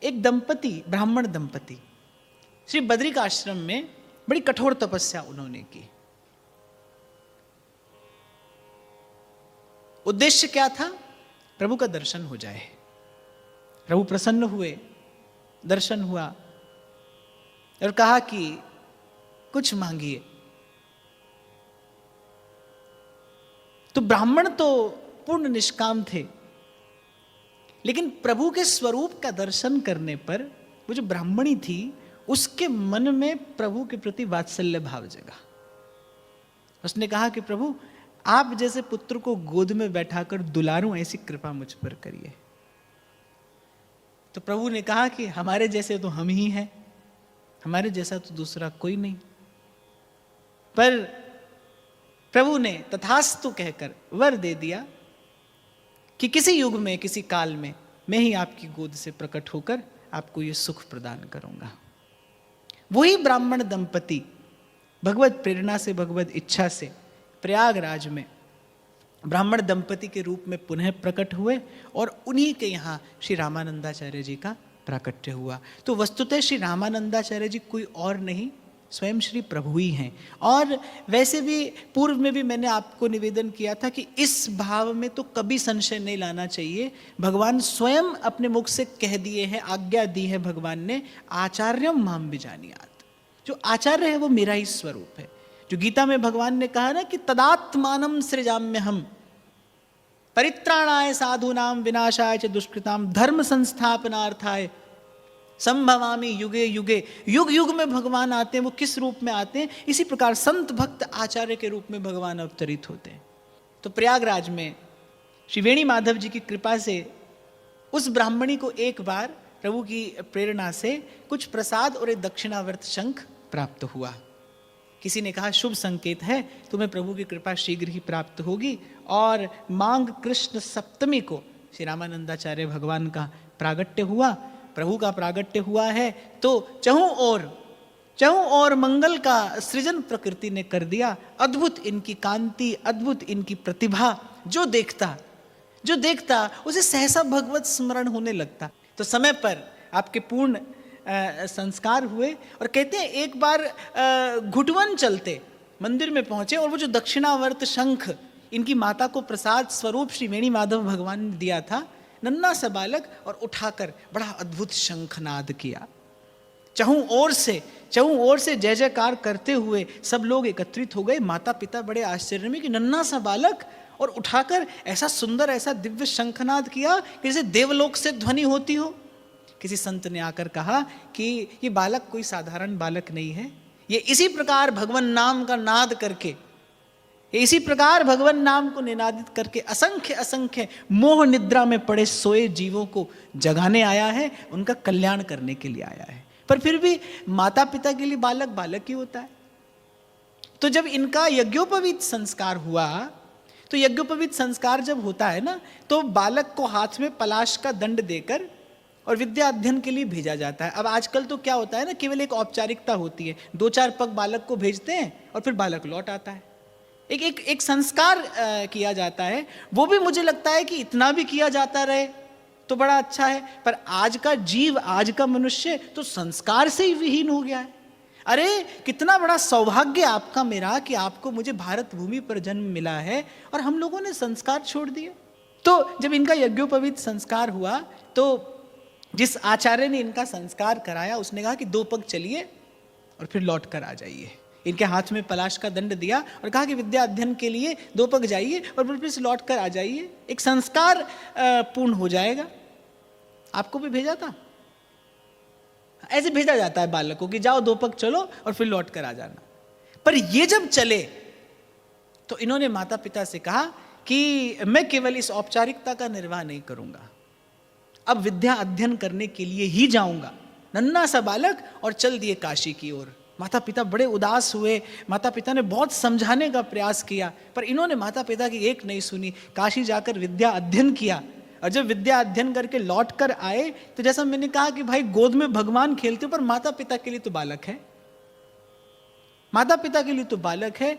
एक दंपति, ब्राह्मण दंपति, श्री बद्रिक आश्रम में बड़ी कठोर तपस्या उन्होंने की। उद्देश्य क्या था? प्रभु का दर्शन हो जाए। प्रभु प्रसन्न हुए, दर्शन हुआ और कहा कि कुछ मांगिए। तो ब्राह्मण तो पूर्ण निष्काम थे, लेकिन प्रभु के स्वरूप का दर्शन करने पर वो जो ब्राह्मणी थी उसके मन में प्रभु के प्रति वात्सल्य भाव जगा। उसने कहा कि प्रभु, आप जैसे पुत्र को गोद में बैठाकर दुलारूं, ऐसी कृपा मुझ पर करिए। तो प्रभु ने कहा कि हमारे जैसे तो हम ही हैं, हमारे जैसा तो दूसरा कोई नहीं। पर प्रभु ने तथास्तु कहकर वर दे दिया कि किसी युग में, किसी काल में मैं ही आपकी गोद से प्रकट होकर आपको ये सुख प्रदान करूंगा। वही ब्राह्मण दंपति भगवत प्रेरणा से, भगवत इच्छा से प्रयागराज में ब्राह्मण दंपति के रूप में पुनः प्रकट हुए और उन्हीं के यहाँ श्री रामानंदाचार्य जी का प्राकट्य हुआ। तो वस्तुतः श्री रामानंदाचार्य जी कोई और नहीं, स्वयं श्री प्रभु ही हैं। और वैसे भी पूर्व में भी मैंने आपको निवेदन किया था कि इस भाव में तो कभी संशय नहीं लाना चाहिए। भगवान स्वयं अपने मुख से कह दिए हैं, आज्ञा दी है भगवान ने, आचार्यम माम विजानीयात। जो आचार्य है वो मेरा ही स्वरूप है। जो गीता में भगवान ने कहा ना कि तदात्मानम सृजाम्य हम परित्राणाय साधूनाम विनाशाय च दुष्कृताम धर्म संस्थापनार्थाय संभवामि युगे युगे। युग युग में भगवान आते हैं। वो किस रूप में आते हैं? इसी प्रकार संत भक्त आचार्य के रूप में भगवान अवतरित होते हैं। तो प्रयागराज में श्री वेणी माधव जी की कृपा से उस ब्राह्मणी को एक बार प्रभु की प्रेरणा से कुछ प्रसाद और एक दक्षिणावर्त शंख प्राप्त हुआ। किसी ने कहा शुभ संकेत है, तुम्हें प्रभु की कृपा शीघ्र ही प्राप्त होगी। और मांग कृष्ण सप्तमी को श्री रामानंदाचार्य भगवान का प्रागट्य हुआ। प्रभु का प्रागट्य हुआ है तो चहुं ओर मंगल का सृजन प्रकृति ने कर दिया। अद्भुत इनकी कांति, अद्भुत इनकी प्रतिभा, जो देखता उसे सहसा भगवत स्मरण होने लगता। तो समय पर आपके पूर्ण संस्कार हुए और कहते हैं एक बार घुटवन चलते मंदिर में पहुंचे और वो जो दक्षिणावर्त शंख इनकी माता को प्रसाद स्वरूप श्री वेणी माधव भगवान ने दिया था, नन्हा सा बालक, और उठाकर बड़ा अद्भुत शंखनाद किया। चहुं ओर से जय जयकार करते हुए सब लोग एकत्रित हो गए। माता पिता बड़े आश्चर्य में कि नन्हा सा बालक, और उठाकर ऐसा सुंदर, ऐसा दिव्य शंखनाद किया कि जैसे देवलोक से ध्वनि होती हो। किसी संत ने आकर कहा कि ये बालक कोई साधारण बालक नहीं है, ये इसी प्रकार भगवान नाम का नाद करके, इसी प्रकार भगवान नाम को निनादित करके असंख्य असंख्य मोह निद्रा में पड़े सोए जीवों को जगाने आया है, उनका कल्याण करने के लिए आया है। पर फिर भी माता पिता के लिए बालक बालक ही होता है। तो जब इनका यज्ञोपवीत संस्कार हुआ, तो यज्ञोपवीत संस्कार जब होता है ना, तो बालक को हाथ में पलाश का दंड देकर और विद्या अध्ययन के लिए भेजा जाता है। अब आजकल तो क्या होता है ना, केवल एक औपचारिकता होती है, 2-4 पग बालक को भेजते हैं और फिर बालक लौट आता है। एक संस्कार किया जाता है। वो भी मुझे लगता है कि इतना भी किया जाता रहे तो बड़ा अच्छा है। पर आज का जीव, आज का मनुष्य तो संस्कार से ही विहीन हो गया है। अरे कितना बड़ा सौभाग्य आपका मेरा कि आपको मुझे भारत भूमि पर जन्म मिला है और हम लोगों ने संस्कार छोड़ दिए। तो जब इनका यज्ञोपवीत संस्कार हुआ तो जिस आचार्य ने इनका संस्कार कराया उसने कहा कि 2 पग चलिए और फिर लौट कर आ जाइए। इनके हाथ में पलाश का दंड दिया और कहा कि विद्या अध्ययन के लिए 2 पग जाइए और फिर से लौट कर आ जाइए, एक संस्कार पूर्ण हो जाएगा। आपको भी भेजा था, ऐसे भेजा जाता है बालक को कि जाओ 2 पग चलो और फिर लौट कर आ जाना। पर ये जब चले तो इन्होंने माता पिता से कहा कि मैं केवल इस औपचारिकता का निर्वाह नहीं करूंगा, अब विद्या अध्ययन करने के लिए ही जाऊंगा। नन्हा सा बालक और चल दिए काशी की ओर। माता पिता बड़े उदास हुए। माता पिता ने बहुत समझाने का प्रयास किया पर इन्होंने माता पिता की एक नहीं सुनी। काशी जाकर विद्या अध्ययन किया और जब विद्या अध्ययन करके लौट कर आए तो जैसा मैंने कहा कि भाई गोद में भगवान खेलते, पर माता पिता के लिए तो बालक है, माता पिता के लिए तो बालक है।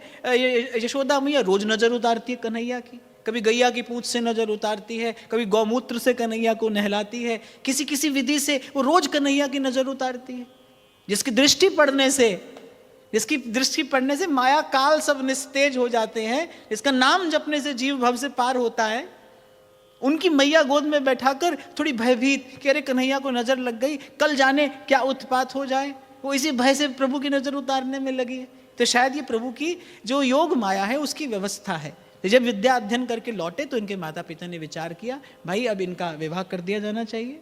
यशोदा मैया रोज नजर उतारती है कन्हैया की, कभी गैया की पूंछ से नजर उतारती है, कभी गौमूत्र से कन्हैया को नहलाती है, किसी किसी विधि से वो रोज कन्हैया की नजर उतारती है। जिसकी दृष्टि पड़ने से माया काल सब निस्तेज हो जाते हैं, जिसका नाम जपने से जीव भव से पार होता है, उनकी मैया गोद में बैठाकर थोड़ी भयभीत कि अरे कन्हैया को नजर लग गई, कल जाने क्या उत्पात हो जाए, वो इसी भय से प्रभु की नजर उतारने में लगी है। तो शायद ये प्रभु की जो योग माया है उसकी व्यवस्था है। तो जब विद्या अध्ययन करके लौटे तो इनके माता पिता ने विचार किया, भाई अब इनका विवाह कर दिया जाना चाहिए।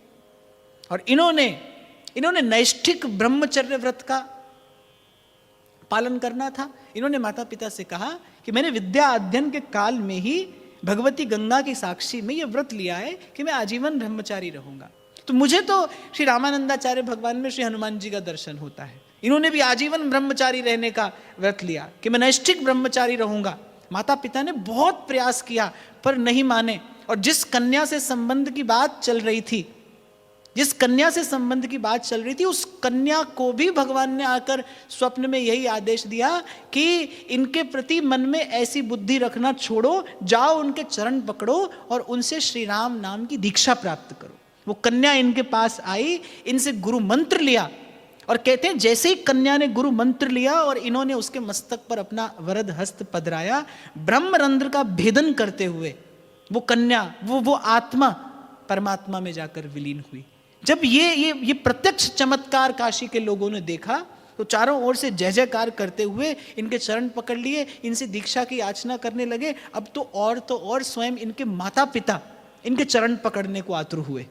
और इन्होंने नैष्ठिक ब्रह्मचर्य व्रत का पालन करना था। इन्होंने माता पिता से कहा कि मैंने विद्या अध्ययन के काल में ही भगवती गंगा की साक्षी में यह व्रत लिया है कि मैं आजीवन ब्रह्मचारी रहूंगा। तो मुझे तो श्री रामानंदाचार्य भगवान में श्री हनुमान जी का दर्शन होता है। इन्होंने भी आजीवन ब्रह्मचारी रहने का व्रत लिया कि मैं नैष्ठिक ब्रह्मचारी रहूंगा। माता पिता ने बहुत प्रयास किया पर नहीं माने। और जिस कन्या से संबंध की बात चल रही थी, उस कन्या को भी भगवान ने आकर स्वप्न में यही आदेश दिया कि इनके प्रति मन में ऐसी बुद्धि रखना छोड़ो, जाओ उनके चरण पकड़ो और उनसे श्री राम नाम की दीक्षा प्राप्त करो। वो कन्या इनके पास आई, इनसे गुरु मंत्र लिया और कहते हैं जैसे ही कन्या ने गुरु मंत्र लिया और इन्होंने उसके मस्तक पर अपना वरद हस्त पधराया, ब्रह्मरंध्र का भेदन करते हुए वो कन्या, वो आत्मा परमात्मा में जाकर विलीन हुई। जब ये प्रत्यक्ष चमत्कार काशी के लोगों ने देखा तो चारों ओर से जय जयकार करते हुए इनके चरण पकड़ लिए, इनसे दीक्षा की याचना करने लगे। अब तो और स्वयं इनके माता पिता इनके चरण पकड़ने को आतुर हुए।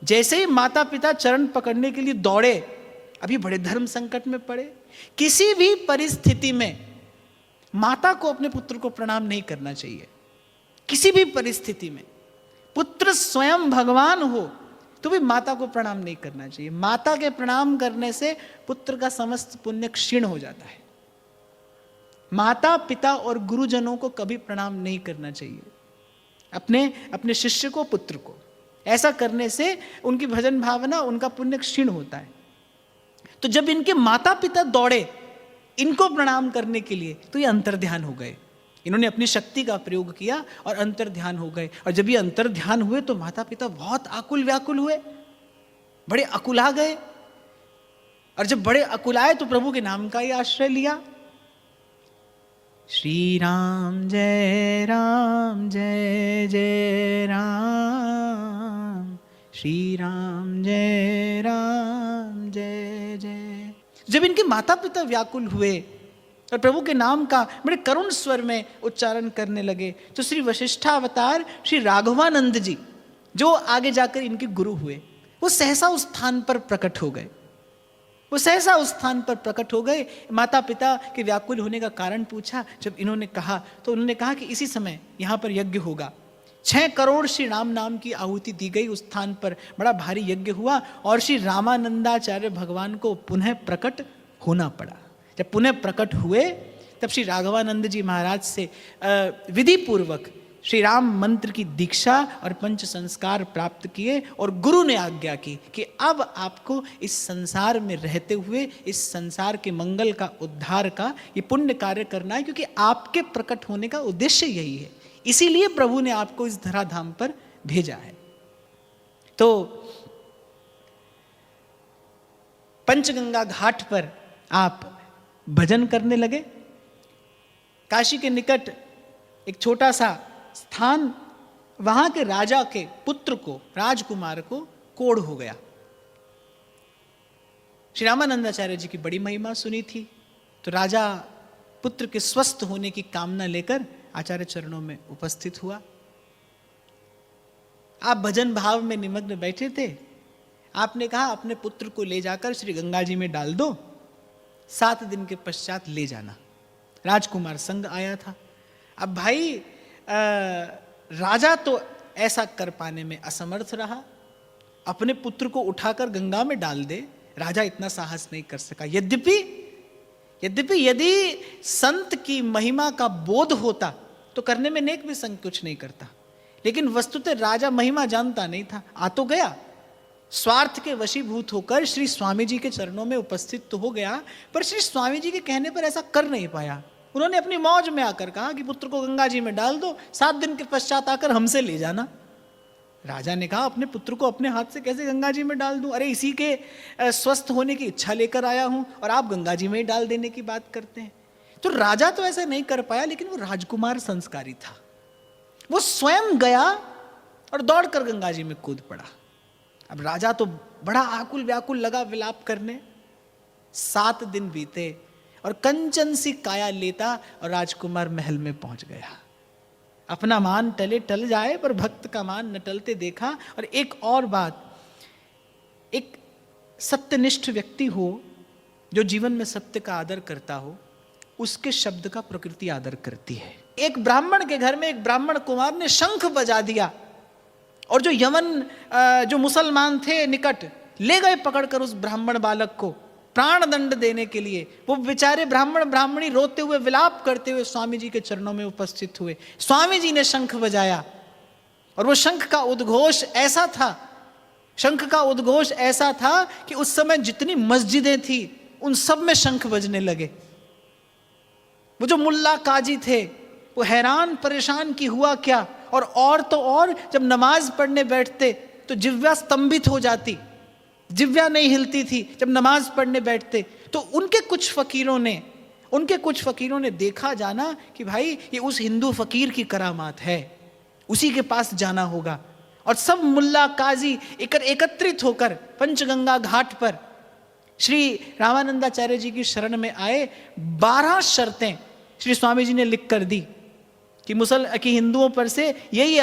जैसे ही माता पिता चरण पकड़ने के लिए दौड़े, अभी बड़े धर्म संकट में पड़े। किसी भी परिस्थिति में माता को अपने पुत्र को प्रणाम नहीं करना चाहिए। किसी भी परिस्थिति में पुत्र स्वयं भगवान हो तो भी माता को प्रणाम नहीं करना चाहिए। माता के प्रणाम करने से पुत्र का समस्त पुण्य क्षीण हो जाता है। माता पिता और गुरुजनों को कभी प्रणाम नहीं करना चाहिए, अपने शिष्य को, पुत्र को। ऐसा करने से उनकी भजन भावना, उनका पुण्य क्षीण होता है। तो जब इनके माता पिता दौड़े इनको प्रणाम करने के लिए तो ये अंतर्ध्यान हो गए। इन्होंने अपनी शक्ति का प्रयोग किया और अंतर्ध्यान हो गए। और जब ये अंतर्ध्यान हुए तो माता पिता बहुत आकुल व्याकुल हुए, बड़े अकुला गए। और जब बड़े अकुलाए तो प्रभु के नाम का ही आश्रय लिया। श्री राम जय जय राम, श्री राम जय जय। जब इनके माता पिता व्याकुल हुए और प्रभु के नाम का बड़े करुण स्वर में उच्चारण करने लगे तो श्री वशिष्ठावतार श्री राघवानंद जी, जो आगे जाकर इनके गुरु हुए, वो सहसा उस स्थान पर प्रकट हो गए। माता पिता के व्याकुल होने का कारण पूछा। जब इन्होंने कहा तो उन्होंने कहा कि इसी समय यहाँ पर यज्ञ होगा। 6 करोड़ श्री राम नाम की आहुति दी गई। उस स्थान पर बड़ा भारी यज्ञ हुआ और श्री रामानंदाचार्य भगवान को पुनः प्रकट होना पड़ा। जब पुनः प्रकट हुए तब श्री राघवानंद जी महाराज से विधि पूर्वक श्री राम मंत्र की दीक्षा और पंच संस्कार प्राप्त किए और गुरु ने आज्ञा की कि अब आपको इस संसार में रहते हुए इस संसार के मंगल का, उद्धार का ये पुण्य कार्य करना है, क्योंकि आपके प्रकट होने का उद्देश्य यही है। इसीलिए प्रभु ने आपको इस धराधाम पर भेजा है। तो पंचगंगा घाट पर आप भजन करने लगे। काशी के निकट एक छोटा सा स्थान, वहां के राजा के पुत्र को, राजकुमार को कोढ़ हो गया। श्री रामानंदाचार्य जी की बड़ी महिमा सुनी थी तो राजा पुत्र के स्वस्थ होने की कामना लेकर आचार्य चरणों में उपस्थित हुआ। आप भजन भाव में निमग्न बैठे थे। आपने कहा अपने पुत्र को ले जाकर श्री गंगा जी में डाल दो, 7 दिन के पश्चात ले जाना। राजकुमार संग आया था। अब भाई राजा तो ऐसा कर पाने में असमर्थ रहा, अपने पुत्र को उठाकर गंगा में डाल दे, राजा इतना साहस नहीं कर सका। यद्यपि यदि संत की महिमा का बोध होता तो करने में नेक भी संकोच नहीं करता, लेकिन वस्तुतः राजा महिमा जानता नहीं था। आ तो गया, स्वार्थ के वशीभूत होकर श्री स्वामी जी के चरणों में उपस्थित तो हो गया, पर श्री स्वामी जी के कहने पर ऐसा कर नहीं पाया। उन्होंने अपनी मौज में आकर कहा कि पुत्र को गंगा जी में डाल दो, 7 दिन के पश्चात आकर हमसे ले जाना। राजा ने कहा अपने पुत्र को अपने हाथ से कैसे गंगा जी में डाल दूं? अरे इसी के स्वस्थ होने की इच्छा लेकर आया हूं और आप गंगा जी में ही डाल देने की बात करते हैं। तो राजा तो ऐसा नहीं कर पाया, लेकिन वो राजकुमार संस्कारी था। वो स्वयं गया और दौड़कर गंगा जी में कूद पड़ा। अब राजा तो बड़ा आकुल व्याकुल लगा विलाप करने। 7 दिन बीते और कंचन सी काया लेता और राजकुमार महल में पहुंच गया। अपना मान टले टल जाए पर भक्त का मान न टलते देखा। और एक और बात, एक सत्यनिष्ठ व्यक्ति हो जो जीवन में सत्य का आदर करता हो, उसके शब्द का प्रकृति आदर करती है। एक ब्राह्मण के घर में एक ब्राह्मण कुमार ने शंख बजा दिया और जो यमन जो मुसलमान थे निकट ले गए पकड़कर उस ब्राह्मण बालक को प्राण दंड देने के लिए। वो बेचारे ब्राह्मण ब्राह्मणी रोते हुए विलाप करते हुए स्वामी जी के चरणों में उपस्थित हुए। स्वामी जी ने शंख बजाया और वो शंख का उद्घोष ऐसा था, शंख का उद्घोष ऐसा था कि उस समय जितनी मस्जिदें थी उन सब में शंख बजने लगे। वो जो मुल्ला काजी थे वो हैरान परेशान कि हुआ क्या। और तो और जब नमाज पढ़ने बैठते तो जिह्वा स्तंभित हो जाती, जिह्वा नहीं हिलती थी जब नमाज पढ़ने बैठते। तो उनके कुछ फकीरों ने देखा जाना कि भाई ये उस हिंदू फकीर की करामात है, उसी के पास जाना होगा। और सब मुल्ला काजी एकत्रित होकर पंचगंगा घाट पर श्री रामानंदाचार्य जी की शरण में आए। 12 शर्तें श्री स्वामी जी ने लिख कर दी कि हिंदुओं पर से यही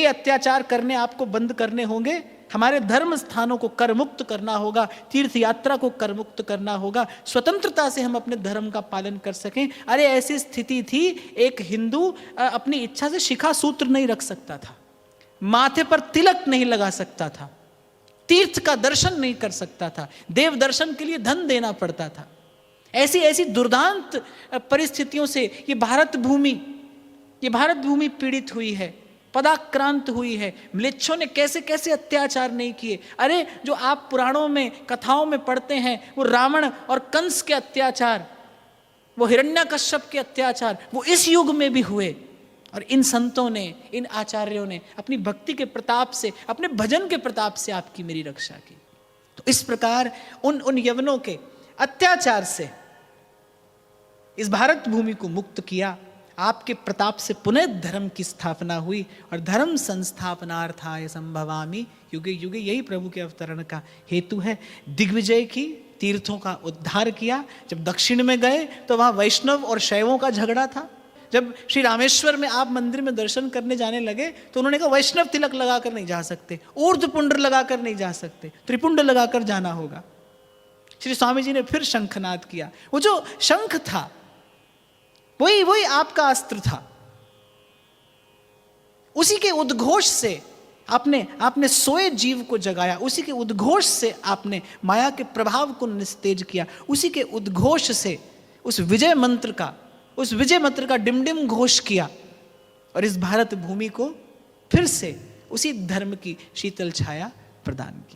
अत्याचार करने आपको बंद करने होंगे, हमारे धर्म स्थानों को कर मुक्त करना होगा, तीर्थ यात्रा को कर मुक्त करना होगा, स्वतंत्रता से हम अपने धर्म का पालन कर सकें। अरे ऐसी स्थिति थी, एक हिंदू अपनी इच्छा से शिखा सूत्र नहीं रख सकता था, माथे पर तिलक नहीं लगा सकता था, तीर्थ का दर्शन नहीं कर सकता था, देव दर्शन के लिए धन देना पड़ता था। ऐसी दुर्दांत परिस्थितियों से ये भारत भूमि पीड़ित हुई है, पदाक्रांत हुई है। म्लेच्छों ने कैसे कैसे अत्याचार नहीं किए। अरे जो आप पुराणों में कथाओं में पढ़ते हैं, वो रावण और कंस के अत्याचार, वो हिरण्यकश्यप के अत्याचार, वो इस युग में भी हुए। और इन संतों ने, इन आचार्यों ने अपनी भक्ति के प्रताप से, अपने भजन के प्रताप से आपकी मेरी रक्षा की। तो इस प्रकार उन यवनों के अत्याचार से इस भारत भूमि को मुक्त किया। आपके प्रताप से पुनः धर्म की स्थापना हुई और धर्म संस्थापनार्थाय संभवामि युगे युगे, यही प्रभु के अवतरण का हेतु है। दिग्विजय की, तीर्थों का उद्धार किया। जब दक्षिण में गए तो वहाँ वैष्णव और शैवों का झगड़ा था। जब श्री रामेश्वर में आप मंदिर में दर्शन करने जाने लगे तो उन्होंने कहा वैष्णव तिलक लगाकर नहीं जा सकते, ऊर्ध्वपुंड लगाकर नहीं जा सकते, त्रिपुंड लगाकर जाना होगा। श्री स्वामी जी ने फिर शंखनाद किया। वो जो शंख था वही आपका अस्त्र था। उसी के उद्घोष से आपने सोए जीव को जगाया, उसी के उद्घोष से आपने माया के प्रभाव को निस्तेज किया, उसी के उद्घोष से उस विजय मंत्र का डिमडिम घोष किया और इस भारत भूमि को फिर से उसी धर्म की शीतल छाया प्रदान की।